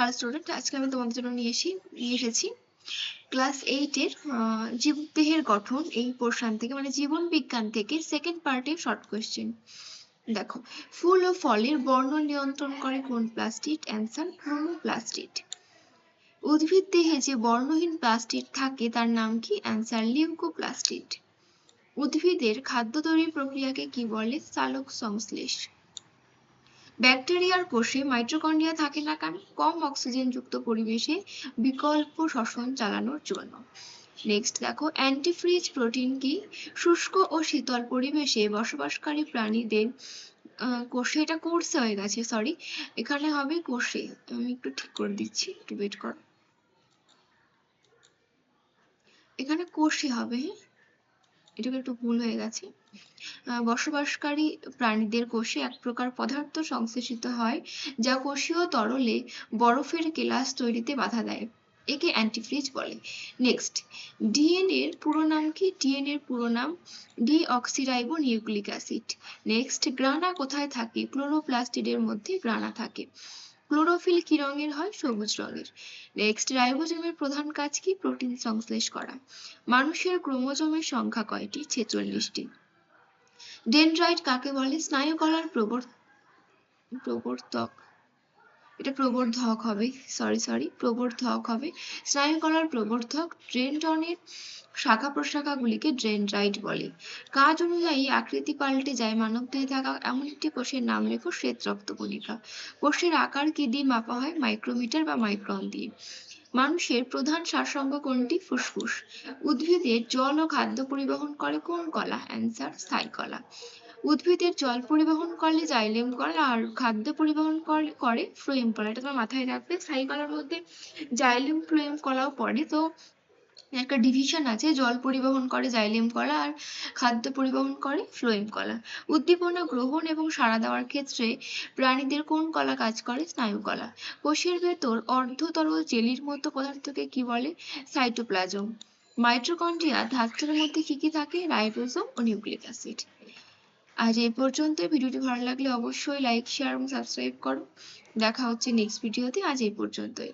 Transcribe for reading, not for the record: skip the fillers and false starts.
Hello student, আজকে আমি তোমাদের জন্য নিয়ে এসেছি ক্লাস 8 এর জীবদেহের গঠন এই পোর্শন থেকে, মানে জীবন বিজ্ঞান থেকে সেকেন্ড পার্টের শর্ট কোয়েশ্চেন। দেখো, ফুল ও ফলের বর্ণ নিয়ন্ত্রণ করে কোন প্লাস্টিড? অ্যান্সার ক্রোমোপ্লাস্টিড। উদ্ভিদ দেহে যে বর্ণহীন প্লাস্টিড থাকে তার নাম কি? Answer leucoplastid. উদ্ভিদের খাদ্য তৈরির প্রক্রিয়াকে কি বলে? সালোক সংশ্লেষ। ব্যাকটেরিয়ার কোষে মাইটোকন্ড্রিয়া থাকে না কেন? কম অক্সিজেনযুক্ত পরিবেশে বিকল্প শ্বসন চালানোর জন্য। নেক্সট দেখো, অ্যান্টিফ্রিজ প্রোটিন কি? শুষ্ক ও শীতল পরিবেশে বসবাসকারী প্রাণীদের কোষে, এটা কোর্সে হয়ে গেছে, সরি, এখানে হবে কোষে। আমি একটু ঠিক করে দিচ্ছি, একটু ওয়েট করো, এখানে কোষে হবে, হ্যাঁ, এটুকু একটু ভুল হয়ে গেছে। বসবাসকারী প্রাণীদের কোষে এক প্রকার পদার্থ সংশ্লেষিত হয় যা কোষীয় তরলে বরফের কেলাস তৈরিতে বাধা দেয়, একে অ্যান্টিফ্রিজ বলে। নেক্সট, ডিএনএ এর পুরো নাম কি? ডিএনএ এর পুরো নাম ডিঅক্সিরাইবো নিউক্লিক অ্যাসিড। নেক্সট, গ্রানা কোথায় থাকে? ক্লোরোপ্লাস্টিডের মধ্যে গ্রানা থাকে। ক্লোরোফিল কি রঙের হয়? সবুজ রঙের। নেক্সট, রাইবোজোমের প্রধান কাজ কি? প্রোটিন সংশ্লেষ করা। মানুষের ক্রোমোজোমের সংখ্যা কয়টি? 46টি। ডেনড্রাইট কাকে বলে? স্নায়ুকলার প্রবর্তক, এটা প্রবর্ধক হবে, প্রবর্ধক হবে। স্নায়ুকলার প্রবর্ধক। ডেনড্রনের শাখা প্রশাখাগুলিকে ডেনড্রাইট বলে। কাজ অনুযায়ী আকৃতি পাল্টে যায় মানবদেহে থাকা এমন একটি কোষের নাম লেখো। শ্বেত রক্তকণিকা। কোষের আকার কি দিয়ে মাপা হয়? মাইক্রোমিটার বা মাইক্রন দিয়ে। মানুষের প্রধান শ্বাসাঙ্গ কোনটি? ফুসফুস। উদ্ভিদের জল ও খাদ্য পরিবহন করে কোন কলা? অ্যান্সার স্থায়ী কলা। উদ্ভিদের জল পরিবহন করলে জাইলেম কলা, আর খাদ্য পরিবহন করে ফ্লোয়েম কলা। এটা তোমার মাথায় রাখবে, স্থায়ী কলার মধ্যে জাইলেম ফ্লোয়েম কলাও পড়ে। তো একটা ডিভিশন আছে, জল পরিবহন করে জাইলেম কলা আর খাদ্য পরিবহন করে ফ্লোয়েম কলা। উদ্দীপনা গ্রহণ এবং সাড়া দেওয়ার ক্ষেত্রে প্রাণীদের কোন কলা কাজ করে? স্নায়ু কলা। কোষের ভেতর অর্ধতরল জেলির মতো পদার্থকে কি বলে? সাইটোপ্লাজম। মাইটোকন্ড্রিয়া ধাত্রের মধ্যে কি কি থাকে? রাইবোজোম ও নিউক্লিক অ্যাসিড। আজ এই পর্যন্ত। ভিডিওটি ভালো লাগলে অবশ্যই লাইক, শেয়ার এবং সাবস্ক্রাইব করো। দেখা হচ্ছে নেক্সট ভিডিওতে। আজ এই পর্যন্তই।